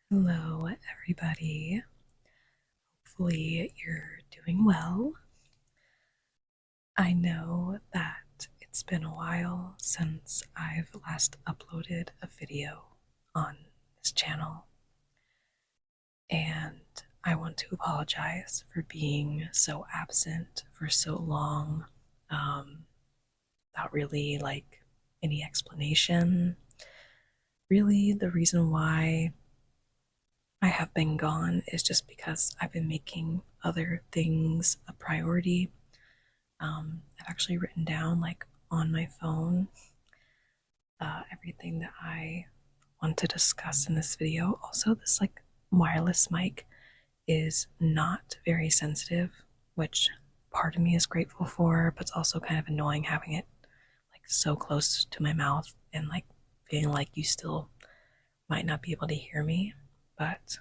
Hello, everybody. Hopefully, you're doing well. I know that it's been a while since I've last uploaded a video on this channel, and I want to apologize for being so absent for so long without really any explanation. Really, the reason why I have been gone is just because I've been making other things a priority. I've actually written down, on my phone, everything that I want to discuss in this video. Also, this wireless mic is not very sensitive, which part of me is grateful for, but it's also kind of annoying having it so close to my mouth and feeling like you still might not be able to hear me. But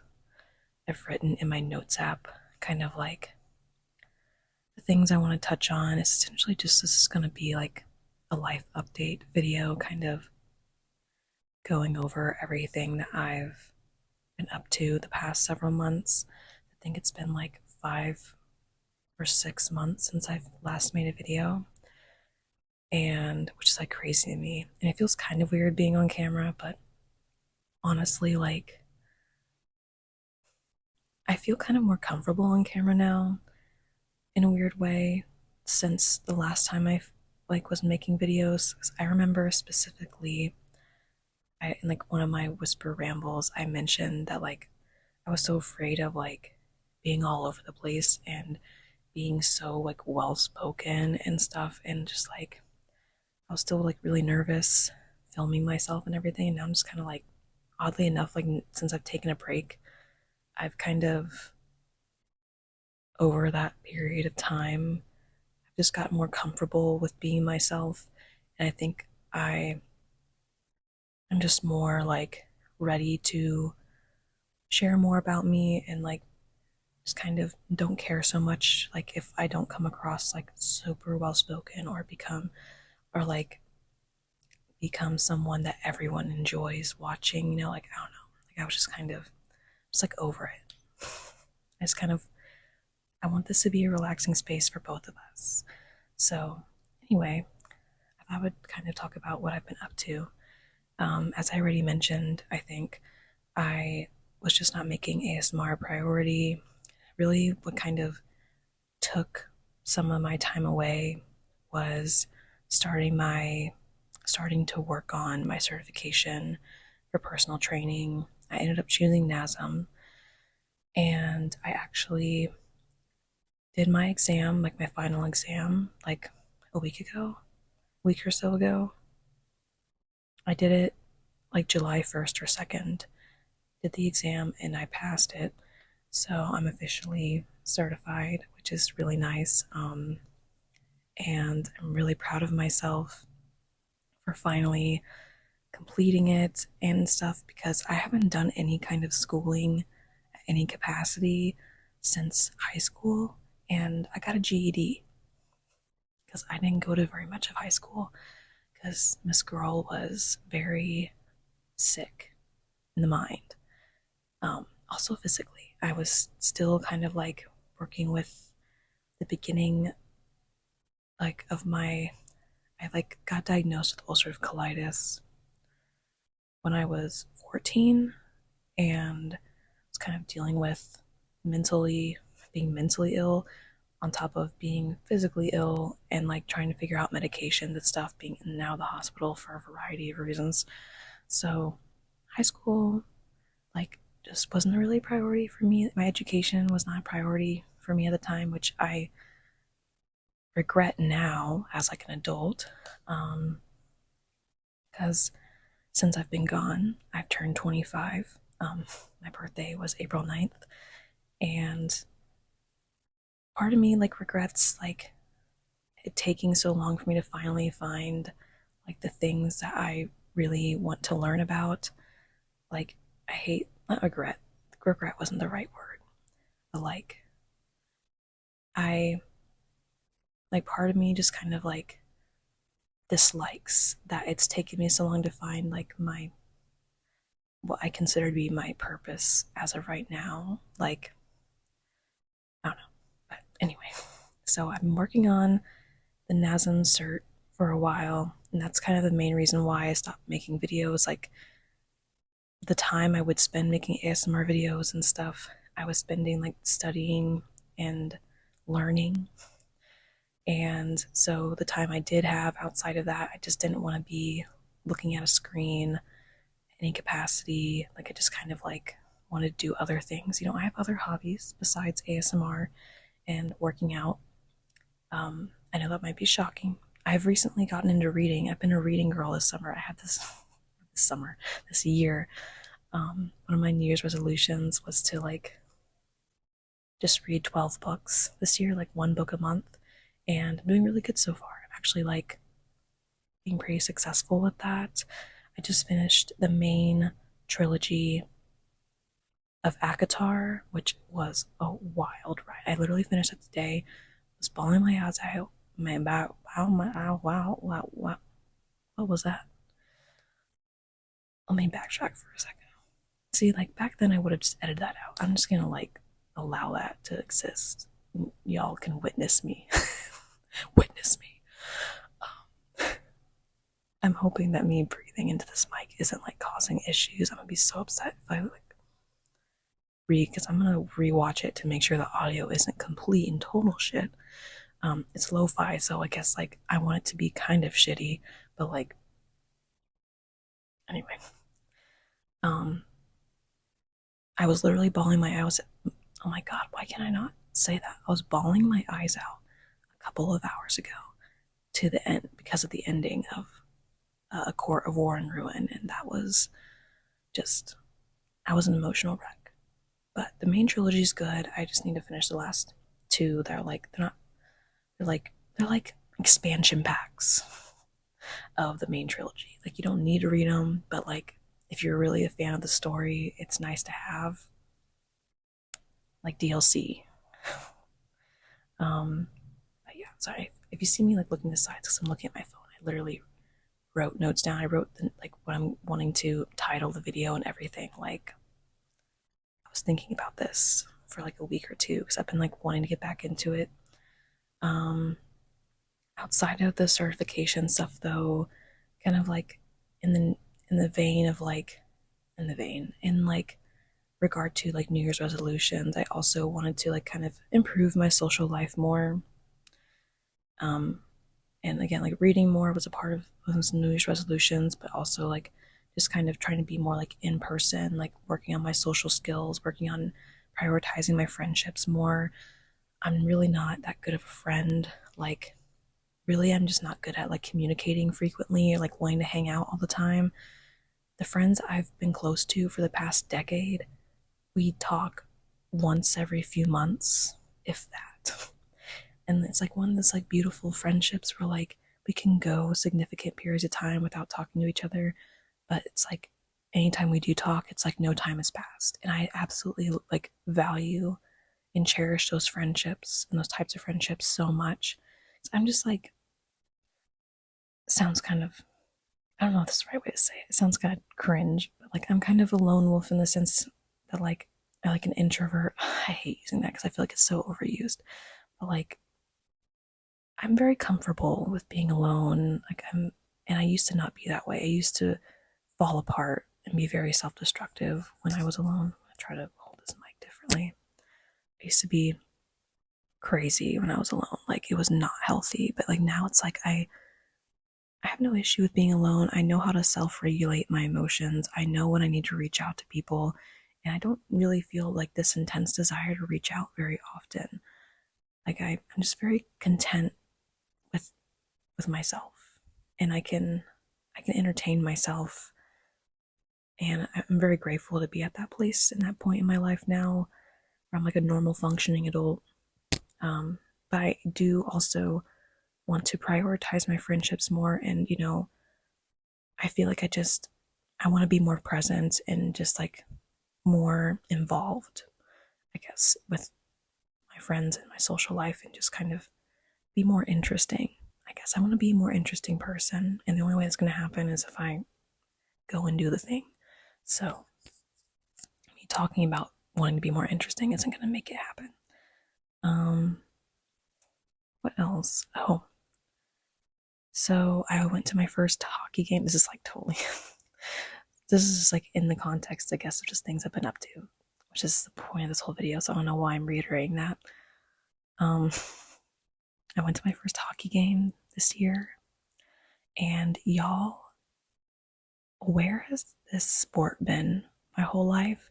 I've written in my notes app kind of the things I want to touch on. Is essentially just this is going to be a life update video, kind of going over everything that I've been up to the past several months. I think it's been 5 or 6 months since I've last made a video, and which is crazy to me. And it feels kind of weird being on camera, but honestly, I feel kind of more comfortable on camera now in a weird way since the last time I was making videos. 'Cause I remember specifically, in one of my whisper rambles, I mentioned that I was so afraid of being all over the place and being so well spoken and stuff, and just I was still really nervous filming myself and everything. And now I'm just kind of oddly enough, since I've taken a break, I've kind of over that period of time, I've just gotten more comfortable with being myself. And I think I'm just more ready to share more about me, and just kind of don't care so much if I don't come across super well spoken or become someone that everyone enjoys watching, I don't know. I was just kind of just over it. I just kind of I want this to be a relaxing space for both of us. So anyway, I would kind of talk about what I've been up to. As I already mentioned, I think I was just not making ASMR a priority. Really, what kind of took some of my time away was starting to work on my certification for personal training. I ended up choosing NASM, and I actually did my exam, my final exam, a week or so ago. I did it July 1st or 2nd, did the exam, and I passed it. So I'm officially certified, which is really nice. And I'm really proud of myself for finally completing it and stuff, because I haven't done any kind of schooling at any capacity since high school, and I got a GED because I didn't go to very much of high school because Miss Girl was very sick in the mind. Also physically, I was still kind of working with the beginning of my I got diagnosed with ulcerative colitis when I was 14, and was kind of dealing with being mentally ill on top of being physically ill, and trying to figure out medications and stuff, being in and out of the hospital for a variety of reasons. So high school just wasn't really a priority for me. My education was not a priority for me at the time, which I regret now as an adult. Because since I've been gone, I've turned 25. My birthday was April 9th, and part of me regrets it taking so long for me to finally find the things that I really want to learn about. I hate, not regret, regret wasn't the right word, but I part of me just kind of dislikes that it's taken me so long to find my what I consider to be my purpose as of right now. Like, I don't know. But anyway, so I've been working on the NASM cert for a while, and that's kind of the main reason why I stopped making videos. Like, the time I would spend making ASMR videos and stuff, I was spending like studying and learning. And so the time I did have outside of that, I just didn't want to be looking at a screen any capacity. Like, I just kind of like wanted to do other things. I have other hobbies besides ASMR and working out. I know that might be shocking. I've recently gotten into reading. I've been a reading girl this summer. I had this year. One of my New Year's resolutions was to like just read 12 books this year, like one book a month. And I'm doing really good so far. I'm actually like being pretty successful with that. I just finished the main trilogy of Akatar, which was a wild ride. I literally finished it today. Was bawling my eyes out. Man, wow. What was that? Let me backtrack for a second. See, like back then I would have just edited that out. I'm just gonna like allow that to exist. Y'all can witness me. Witness me. I'm hoping that me breathing into this mic isn't like causing issues. I'm gonna be so upset if I like because I'm gonna rewatch it to make sure the audio isn't complete and total shit. It's lo-fi, so I guess like I want it to be kind of shitty, but like anyway. I was literally bawling my eyes. Oh my god, why can I not say that? I was bawling my eyes out a couple of hours ago to the end because of the ending of A Court of War and Ruin, and that was just I was an emotional wreck. But the main trilogy is good. I just need to finish the last two. They're like expansion packs of the main trilogy. Like, you don't need to read them, but like if you're really a fan of the story, it's nice to have like DLC. But yeah, sorry if you see me like looking to the sides because I'm looking at my phone. I literally wrote notes down. I wrote like what I'm wanting to title the video and everything. Like, I was thinking about this for like a week or two because I've been like wanting to get back into it. Outside of the certification stuff though, kind of like in the vein of like in like regard to like New Year's resolutions, I also wanted to like kind of improve my social life more. And again, like reading more was a part of those New Year's resolutions, but also like just kind of trying to be more like in person, like working on my social skills, working on prioritizing my friendships more. I'm really not that good of a friend. Like, really, I'm just not good at like communicating frequently or like wanting to hang out all the time. The friends I've been close to for the past decade, we talk once every few months, if that. And it's like one of those like beautiful friendships where like we can go significant periods of time without talking to each other, but it's like anytime we do talk, it's like no time has passed. And I absolutely like value and cherish those friendships and those types of friendships so much. So I'm just like, sounds kind of, I don't know if that's the right way to say it. It sounds kind of cringe, but like I'm kind of a lone wolf in the sense that like I like an introvert. I hate using that because I feel like it's so overused. But like I'm very comfortable with being alone. And I used to not be that way. I used to fall apart and be very self-destructive when I was alone. I try to hold this mic differently. I used to be crazy when I was alone. Like, it was not healthy. But like now it's like I have no issue with being alone. I know how to self-regulate my emotions. I know when I need to reach out to people, and I don't really feel like this intense desire to reach out very often. Like I'm just very content with myself, and I can entertain myself, and I'm very grateful to be at that place and that point in my life now where I'm like a normal functioning adult. But I do also want to prioritize my friendships more, and I feel like I want to be more present and just like more involved, I guess, with my friends and my social life, and just kind of be more interesting. I guess I want to be a more interesting person, and the only way it's going to happen is if I go and do the thing. So talking about wanting to be more interesting isn't going to make it happen. Um, what else? Oh, so I went to my first hockey game. This is like totally, this is just like in the context, I guess, of just things I've been up to, which is the point of this whole video. So I don't know why I'm reiterating that. Um, I went to my first hockey game this year, and y'all, where has this sport been my whole life?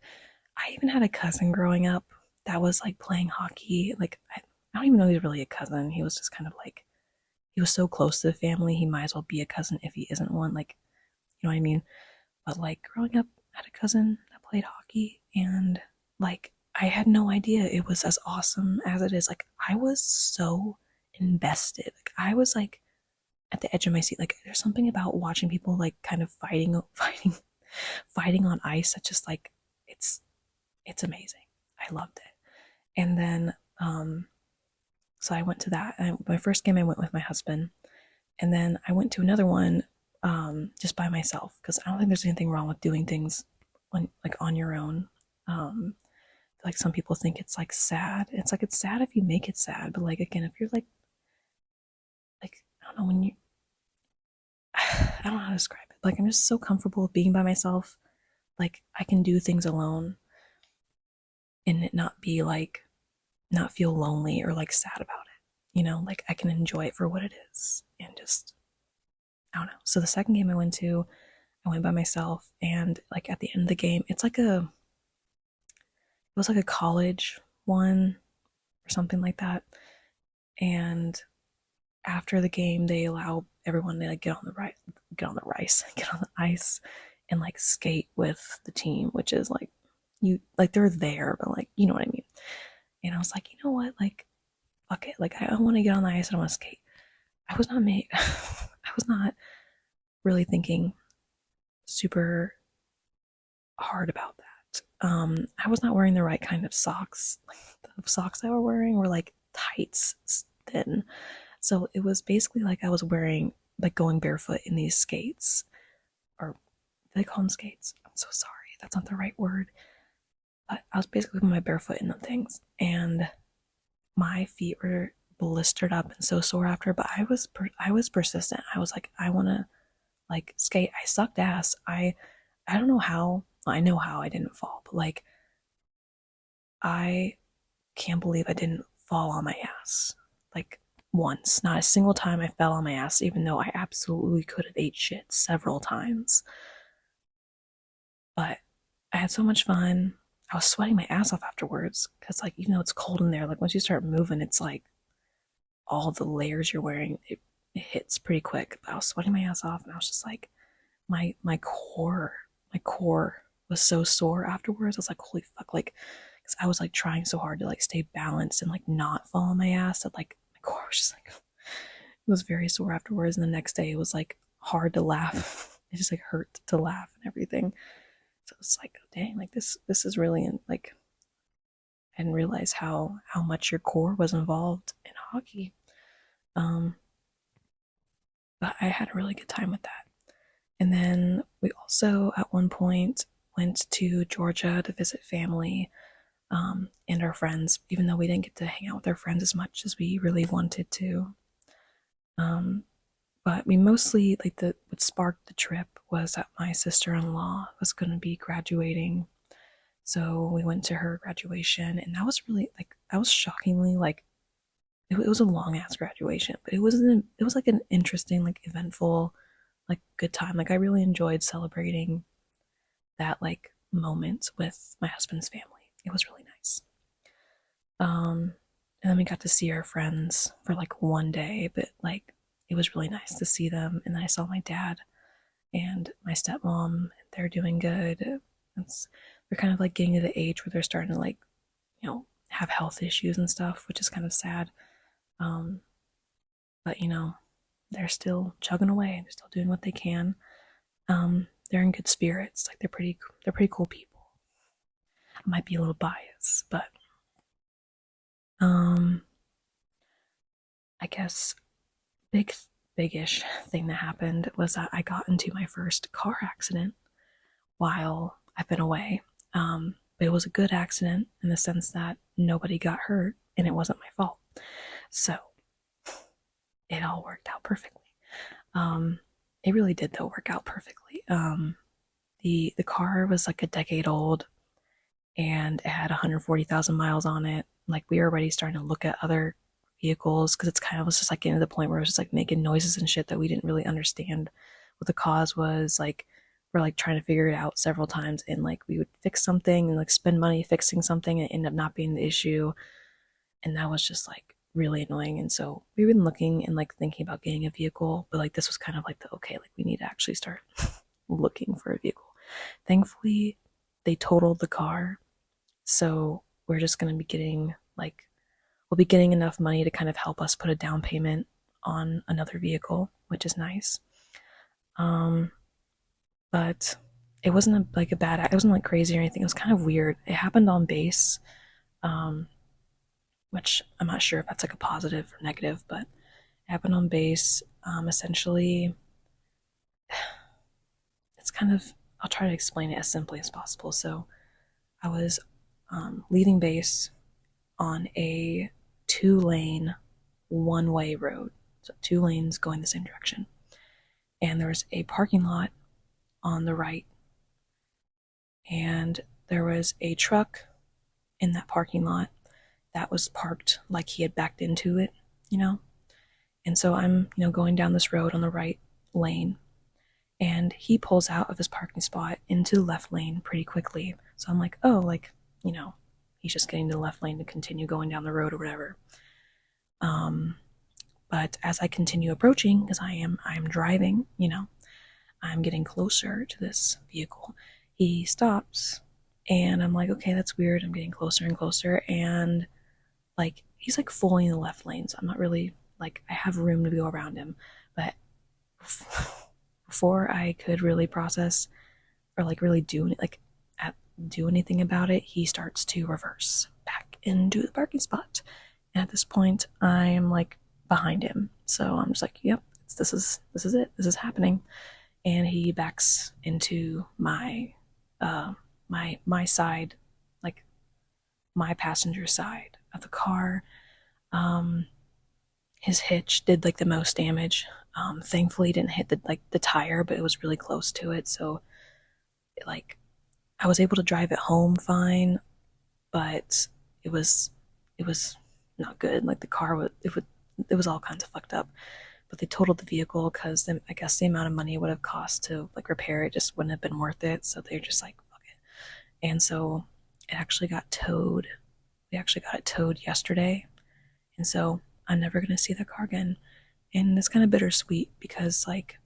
I even had a cousin growing up that was like playing hockey. Like, I don't even know he was really a cousin. He was just kind of like, he was so close to the family, he might as well be a cousin if he isn't one. Like, you know what I mean? But like growing up, I had a cousin that played hockey, and like, I had no idea it was as awesome as it is. Like, I was so invested. Like, I was like at the edge of my seat. Like, there's something about watching people like kind of fighting on ice that just like, it's amazing. I loved it. And then so I went to that. And my first game I went with my husband, and then I went to another one just by myself, because I don't think there's anything wrong with doing things on your own. Like, some people think it's like sad. It's like, it's sad if you make it sad, but like, again, if you're like I don't know, when you I don't know how to describe it. Like, I'm just so comfortable being by myself. Like, I can do things alone and it not be like, not feel lonely or like sad about it. You know, like, I can enjoy it for what it is and just, I don't know. So the second game I went to, I went by myself, and like at the end of the game, it was like a college one or something like that. And after the game, they allow everyone to like get on the ice, and like skate with the team, which is like, you like, they're there, but like, you know what I mean. And I was like, you know what, like, fuck it, like, I want to get on the ice and I want to skate. I was not made. I was not really thinking super hard about that. I was not wearing the right kind of socks. Like, the socks I were wearing were like tights thin. So it was basically like I was wearing, like, going barefoot in these skates. Or do they call them skates? I'm so sorry. That's not the right word. But I was basically with my barefoot in them things. And my feet were blistered up and so sore after, but I was persistent. I was like, I want to like skate. I sucked ass. I don't know how. I know how I didn't fall, but like, I can't believe I didn't fall on my ass. Like, once. Not a single time I fell on my ass, even though I absolutely could have ate shit several times. But I had so much fun. I was sweating my ass off afterwards, because like, even though it's cold in there, like, once you start moving, it's like all the layers you're wearing, it hits pretty quick. But I was sweating my ass off, and I was just like, my core was so sore afterwards. I was like, holy fuck, like, because I was like trying so hard to like stay balanced and like not fall on my ass, that like my core was just like, it was very sore afterwards. And the next day it was like hard to laugh. It just like hurt to laugh and everything. So it's like, oh, dang, like, this is really like, I didn't realize how much your core was involved in hockey. Um, but I had a really good time with that. And then we also at one point went to Georgia to visit family, and our friends, even though we didn't get to hang out with our friends as much as we really wanted to. But we mostly, like, what sparked the trip was that my sister-in-law was going to be graduating. So we went to her graduation, and that was really like, that was shockingly like, it was a long ass graduation, but it was like an interesting, like, eventful, like, good time. Like, I really enjoyed celebrating that like moment with my husband's family. It was really nice. And then we got to see our friends for like one day, but like, it was really nice to see them. And then I saw my dad and my stepmom. They're doing good. They're kind of like getting to the age where they're starting to like, have health issues and stuff, which is kind of sad. But they're still chugging away. They're still doing what they can. They're in good spirits. Like, they're pretty cool people. I might be a little biased, but I guess big-ish thing that happened was that I got into my first car accident while I've been away. But it was a good accident in the sense that nobody got hurt and it wasn't my fault. So it all worked out perfectly. Um, it really did though work out perfectly. The car was like a decade old and it had 140,000 miles on it. Like we were already starting to look at other vehicles because it's kind of was just like getting to the point where it was just like making noises and shit that we didn't really understand what the cause was. Like we're like trying to figure it out several times, and like we would fix something and like spend money fixing something and end up not being the issue, and that was just like really annoying. And so we've been looking and like thinking about getting a vehicle, but like this was kind of like the okay, like we need to actually start looking for a vehicle. Thankfully, they totaled the car, so we're just going to be getting like we'll be getting enough money to kind of help us put a down payment on another vehicle, which is nice. Um, but it wasn't like a bad, it wasn't like crazy or anything. It was kind of weird. It happened on base, um, which I'm not sure if that's like a positive or negative, but it happened on base. Essentially, it's kind of, I'll try to explain it as simply as possible. So I was leaving base on a 2-lane, one-way road. So 2 lanes going the same direction. And there was a parking lot on the right. And there was a truck in that parking lot that was parked like he had backed into it, you know? And so I'm, going down this road on the right lane. And he pulls out of his parking spot into the left lane pretty quickly. So I'm like, oh, like, he's just getting to the left lane to continue going down the road or whatever. But as I continue approaching, because I'm driving, I'm getting closer to this vehicle. He stops, and I'm like, okay, that's weird. I'm getting closer and closer, and like he's like fully in the left lane, so I'm not really like I have room to go around him. But before I could really process or like really do anything about it, he starts to reverse back into the parking spot. And at this point, I'm like behind him, so I'm just like, yep, this is it. This is happening. And he backs into my side, like my passenger side of the car. His hitch did like the most damage. Thankfully, didn't hit the tire, but it was really close to it. So, like, I was able to drive it home fine, but it was not good. Like the car it was all kinds of fucked up. But they totaled the vehicle because I guess the amount of money it would have cost to like repair it just wouldn't have been worth it. So they're just like, fuck it. And so it actually got towed. We actually got it towed yesterday. And so I'm never going to see the car again. And it's kind of bittersweet because, like,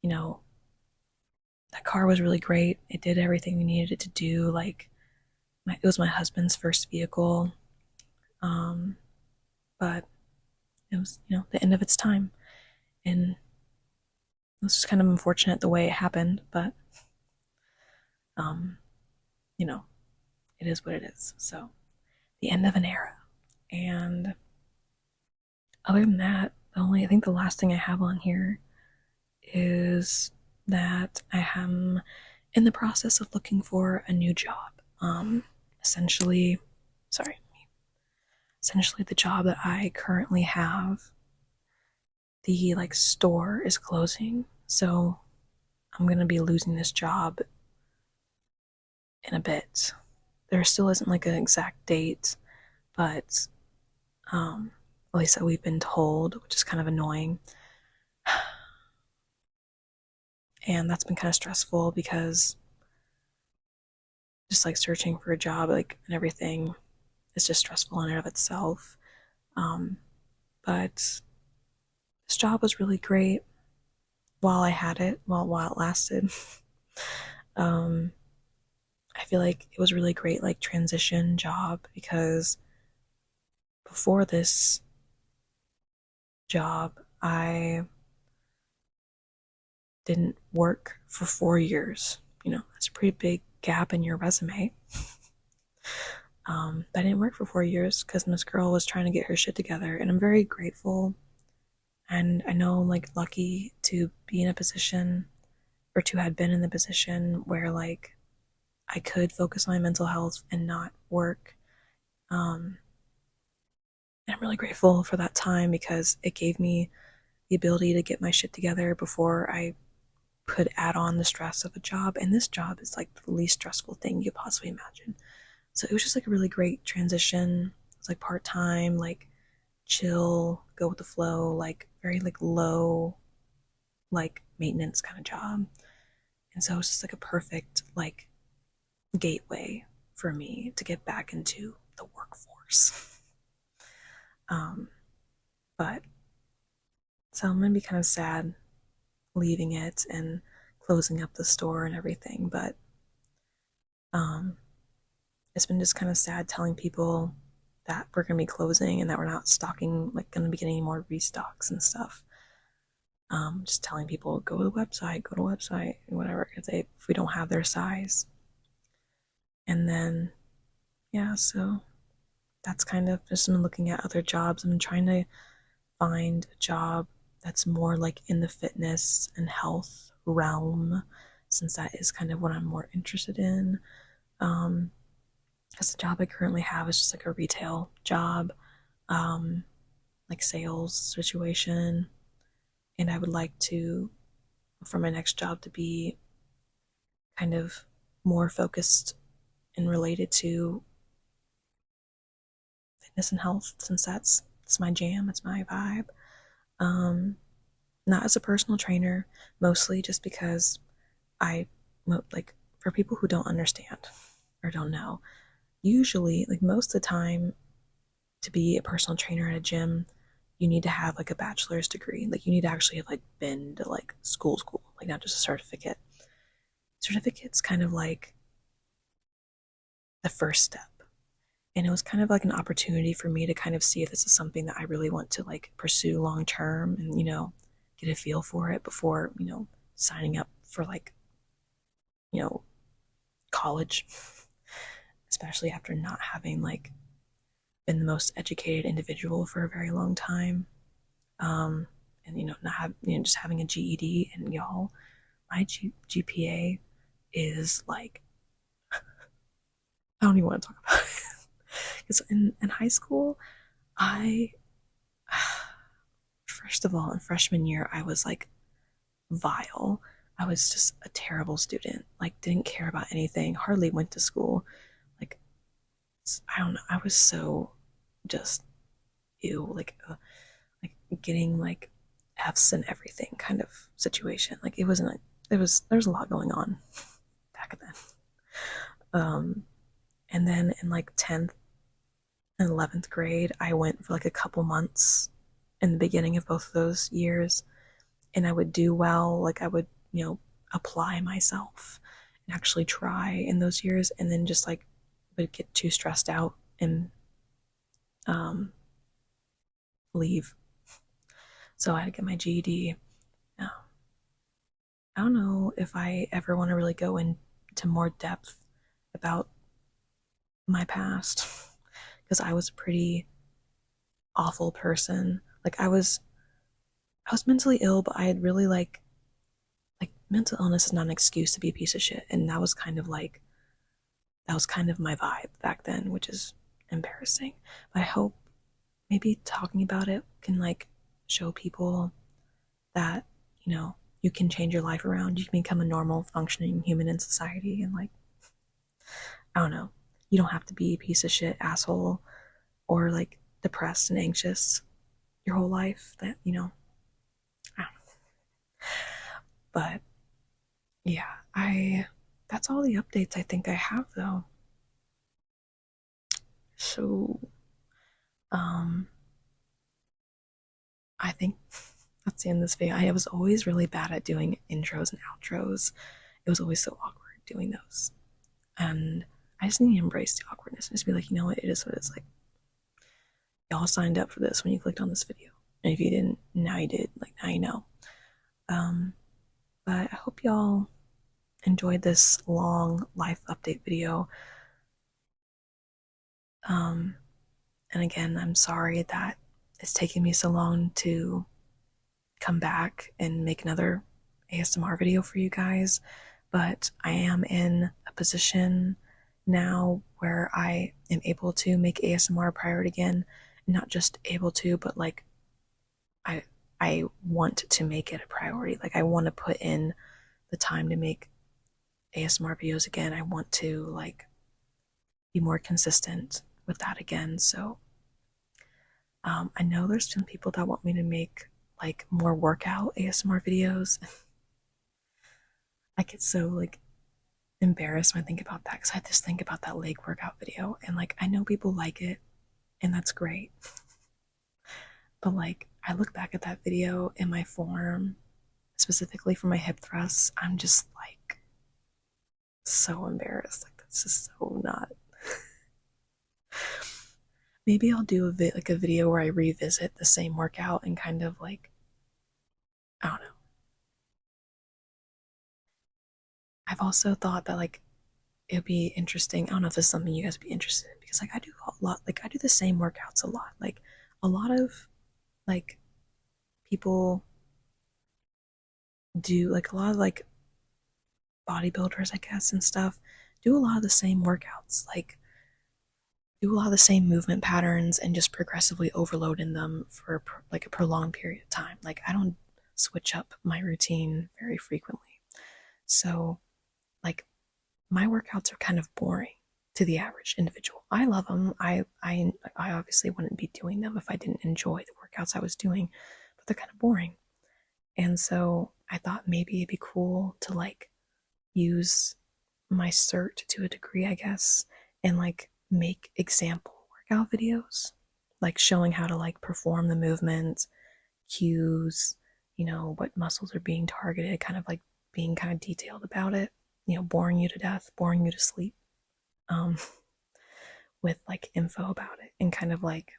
that car was really great. It did everything we needed it to do. Like, it was my husband's first vehicle. But it was, the end of its time. And it was just kind of unfortunate the way it happened, but, it is what it is. So, the end of an era. And other than that, I think the last thing I have on here is that I am in the process of looking for a new job. Essentially, the job that I currently have, the like store is closing, so I'm gonna be losing this job in a bit. There still isn't like an exact date, but at least that we've been told, which is kind of annoying. And that's been kind of stressful because just like searching for a job, like, and everything is just stressful in and of itself. But this job was really great while I had it, while it lasted. I feel like it was really great, like, transition job, because before this job, I didn't work for 4 years. That's a pretty big gap in your resume. I didn't work for 4 years because this girl was trying to get her shit together, and I'm very grateful. And I know I'm like lucky to be in a position, or to have been in the position where like I could focus on my mental health and not work. Um, and I'm really grateful for that time because it gave me the ability to get my shit together before I could add on the stress of a job. And this job is like the least stressful thing you could possibly imagine. So it was just like a really great transition. It's like part time, like chill, go with the flow, like very like low, like maintenance kind of job. And so it's just like a perfect like gateway for me to get back into the workforce. Um, but so I'm gonna be kind of sad leaving it and closing up the store and everything. But um, it's been just kind of sad telling people that we're gonna be closing and that we're not stocking, like gonna be getting any more restocks and stuff. Just telling people go to the website, whatever, because if we don't have their size. And then yeah, so that's kind of just been looking at other jobs. I'm trying to find a job that's more like in the fitness and health realm, since that is kind of what I'm more interested in. Because the job I currently have is just like a retail job, um, like sales situation. And I would like to, for my next job, to be kind of more focused and related to fitness and health, since that's my jam, it's my vibe. Um, Not as a personal trainer, mostly just because I like, for people who don't understand or don't know, usually like most of the time to be a personal trainer at a gym, you need to have like a bachelor's degree. Like you need to actually have like been to like school, like not just a certificate. Certificate's kind of like the first step. And it was kind of like an opportunity for me to kind of see if this is something that I really want to like pursue long term and, get a feel for it before, signing up for like, you know, college, especially after not having like been the most educated individual for a very long time. And not have just having a GED, and y'all, my GPA is like, I don't even want to talk about it. Because in high school, I first of all, in freshman year, I was like vile. I was just a terrible student. Like didn't care about anything. Hardly went to school. Like I don't know. I was so just ew. Like getting like F's and everything kind of situation. Like it wasn't. There's a lot going on back then. And then in like 10th and 11th grade, I went for like a couple months in the beginning of both of those years, and I would do well. Like I would, apply myself and actually try in those years, and then just like would get too stressed out and um, leave. So I had to get my GED. I don't know if I ever want to really go into more depth about my past because I was a pretty awful person. Like I was mentally ill, but I had really like mental illness is not an excuse to be a piece of shit, and that was kind of my vibe back then, which is embarrassing. But I hope maybe talking about it can like show people that you can change your life around. You can become a normal functioning human in society, and like I don't know, you don't have to be a piece of shit asshole or like depressed and anxious your whole life. That I don't know. But yeah, I that's all the updates I think I have though. So um I think that's the end of this video. I was always really bad at doing intros and outros. It was always so awkward doing those. And I just need to embrace the awkwardness and just be like, you know what, it is what it's like. Y'all signed up for this when you clicked on this video. And if you didn't, now you did. Like now you know. Um, but I hope y'all enjoyed this long life update video. Um, and again, I'm sorry that it's taken me so long to come back and make another ASMR video for you guys. but I am in a position now where I am able to make ASMR a priority again. Not just able to, but like I I want to make it a priority. Like I want to put in the time to make ASMR videos again. I want to like be more consistent with that again. So I know there's some people that want me to make like more workout ASMR videos. I get so like embarrassed when I think about that because I just think about that leg workout video and like I know people like it and that's great. But like I look back at that video in my form, specifically for my hip thrusts, I'm just like so embarrassed. Like that's just so not. Maybe I'll do like a video where I revisit the same workout and kind of like I don't know. I've also thought that like it would be interesting. I don't know if this is something you guys would be interested in because like I do a lot, like I do the same workouts a lot. Like a lot of like people do like a lot of like bodybuilders, I guess, and stuff do a lot of the same workouts, like do a lot of the same movement patterns and just progressively overload in them for like a prolonged period of time. Like I don't switch up my routine very frequently. So like my workouts are kind of boring to the average individual. I love them. I obviously wouldn't be doing them if I didn't enjoy the workouts I was doing, but they're kind of boring. And so I thought maybe it'd be cool to like use my cert to a degree, I guess, and like make example workout videos, like showing how to like perform the movements, cues, you know, what muscles are being targeted, kind of like being kind of detailed about it, you know, boring you to death, boring you to sleep, um, with like info about it and kind of like,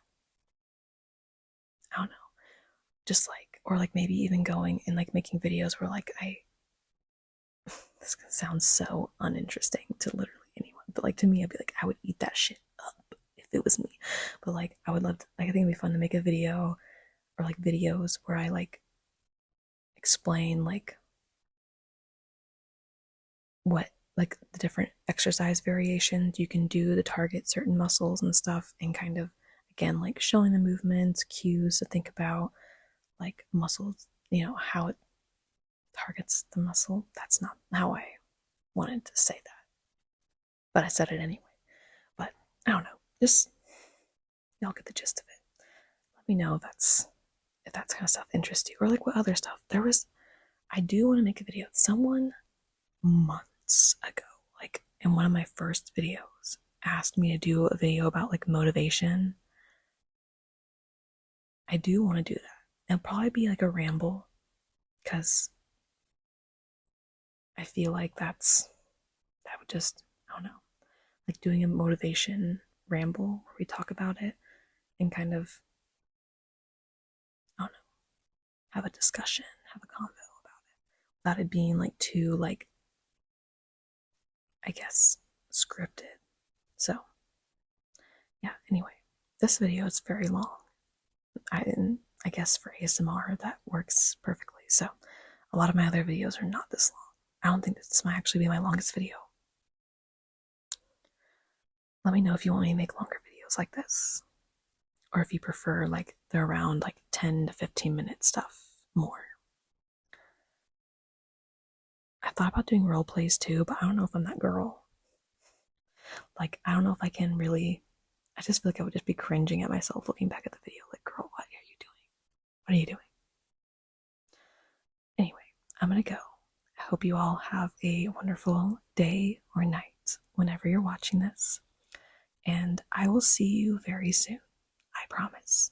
I don't know, just like, or like maybe even going and like making videos where like this sounds so uninteresting to literally anyone, but like to me, I'd be like, I would eat that shit up if it was me. But like, I would love to, like, I think it'd be fun to make a video or like videos where I like explain like what like the different exercise variations you can do to target certain muscles and stuff, and kind of again like showing the movements, cues to think about, like muscles, you know, how it targets the muscle. That's not how I wanted to say that, but I said it anyway. But I don't know, just y'all get the gist of it. Let me know if that's kind of stuff interests you, or like what other stuff. I do want to make a video. Someone months ago, like in one of my first videos, asked me to do a video about like motivation. I do want to do that. It'll probably be like a ramble because I feel like that would just, I don't know, like doing a motivation ramble where we talk about it and kind of, I don't know, have a discussion, have a convo about it without it being like too like, I guess, scripted. So yeah, anyway, this video is very long. I guess for ASMR that works perfectly. So a lot of my other videos are not this long. I don't think this might actually be my longest video. Let me know if you want me to make longer videos like this, or if you prefer like the around like 10 to 15-minute stuff more. I thought about doing role plays too, but I don't know if I'm that girl. Like, I don't know if I can really. I just feel like I would just be cringing at myself looking back at the video. Like, girl, what are you doing? What are you doing? Anyway, I'm gonna go. I hope you all have a wonderful day or night whenever you're watching this. And I will see you very soon. I promise.